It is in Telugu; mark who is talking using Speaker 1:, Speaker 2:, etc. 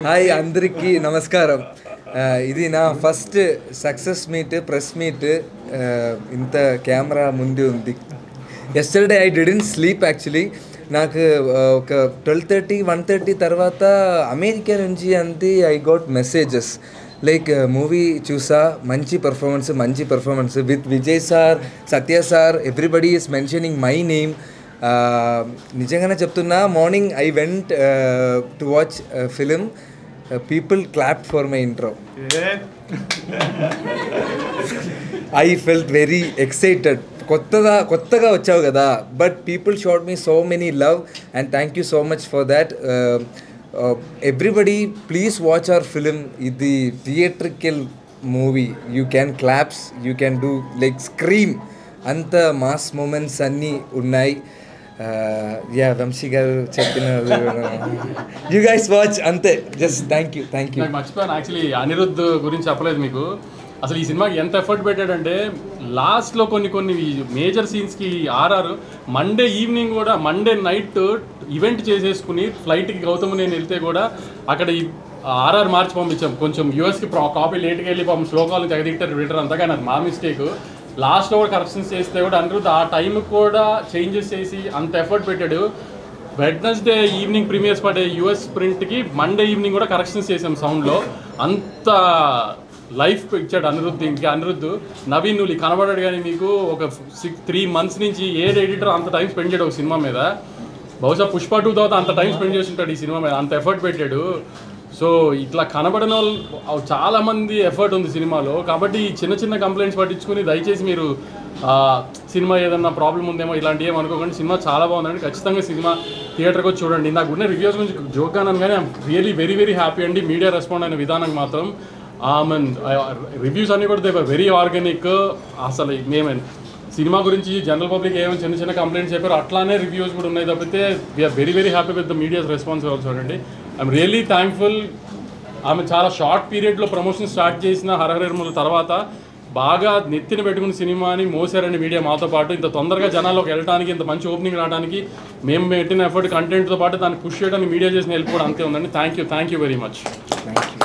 Speaker 1: హాయ్ అందరికీ నమస్కారం. ఇది నా first success meet, press meet. ఇంత కెమెరా ముందు ఉంది. Yesterday I didn't sleep actually. నాకు ఒక 12:30, 1:30 తర్వాత అమెరికా నుంచి అంతే I got messages like movie చూసా, మంచి performance with Vijay sir, Satya sir, everybody is mentioning my name. నిజంగానే చెప్తున్నా, morning I went to watch film. People clapped for my intro. I felt very excited. కొత్తగా వచ్చావు కదా, but people showed me so many love and thank you so much for that. Everybody please watch our film. ఇది theatrical movie. You can claps, you can do like scream. అంత మాస్ మూమెంట్స్ అన్నీ ఉన్నాయి. వంశీ గారు చెప్పిన యూ గైస్ వాచ్ అంతే. Just thank you.
Speaker 2: మర్చిపోయాను యాక్చువల్లీ, అనిరుద్ధ్ గురించి చెప్పలేదు మీకు. అసలు ఈ సినిమాకి ఎంత ఎఫర్ట్ పెట్టాడంటే, లాస్ట్లో కొన్ని మేజర్ సీన్స్కి ఆర్ఆర్ మండే ఈవినింగ్ కూడా, మండే నైట్ ఈవెంట్ చేసేసుకుని ఫ్లైట్కి గౌతమ్ నేను వెళ్తే కూడా అక్కడ ఆర్ఆర్ మార్చి పంపించాం. కొంచెం యూఎస్కి కాపీ లేట్గా వెళ్ళి పాపం శ్లోకాలు తెగదిట్టారు రిటర్ అంతా, కానీ అది మా మిస్టేక్. లాస్ట్లో కూడా కరెక్షన్స్ చేస్తే కూడా అనిరుద్ధ్ ఆ టైంకి కూడా చేంజెస్ చేసి అంత ఎఫర్ట్ పెట్టాడు. వెడ్నెస్డే ఈవినింగ్ ప్రీమియర్స్ పడే యూఎస్ ప్రింట్కి మండే ఈవినింగ్ కూడా కరెక్షన్స్ చేసాం సౌండ్లో. అంత లైఫ్ ఇచ్చాడు అనిరుద్ధ్. ఇంకా అనిరుద్ధ్ నవీన్ నువ్వు కనబడాడు, కానీ మీకు ఒక 3 months నుంచి ఏ ఎడిటర్ అంత టైం స్పెండ్ చేయడు ఒక సినిమా మీద. బహుశా పుష్ప 2 తర్వాత అంత టైం స్పెండ్ చేసి ఉంటాడు ఈ సినిమా మీద, అంత ఎఫర్ట్ పెట్టాడు. సో ఇట్లా కనబడిన వాళ్ళు చాలామంది ఎఫర్ట్ ఉంది సినిమాలో. కాబట్టి చిన్న కంప్లైంట్స్ పట్టించుకుని దయచేసి మీరు సినిమా ఏదన్నా ప్రాబ్లం ఉందేమో ఇలాంటివి ఏమనుకోకండి. సినిమా చాలా బాగుందండి. ఖచ్చితంగా సినిమా థియేటర్కి వచ్చి చూడండి. నాకు ఉన్న రివ్యూస్ గురించి జోక్గా అన్నాను, కానీ ఐఎమ్ రియలీ వెరీ హ్యాపీ అండి. మీడియా రెస్పాండ్ అయిన విధానం మాత్రం రివ్యూస్ అన్నీ కూడా దే వర్ వెరీ ఆర్గానిక్. అసలు మేమే సినిమా గురించి జనరల్ పబ్లిక్ ఏమైనా చిన్న కంప్లైంట్స్ చెప్పారు, అట్లానే రివ్యూస్ కూడా ఉన్నాయి తప్పితే we're very happy with the media's response also అండి. I'm really thankful. ఆమె చాలా షార్ట్ పీరియడ్లో ప్రమోషన్ స్టార్ట్ చేసిన హరహరముల తర్వాత బాగా నెత్తిన పెట్టుకున్న సినిమాని మోసారండి మీడియా మాతో పాటు. ఇంత తొందరగా జనాల్లోకి వెళ్ళడానికి, ఇంత మంచి ఓపెనింగ్ రావడానికి మేము పెట్టిన ఎఫర్ట్, కంటెంట్తో పాటు దాన్ని పుష్ చేయడానికి మీడియా చేసిన హెల్ప్ కూడా అంతే ఉందండి. Thank you very much.
Speaker 1: Thank you.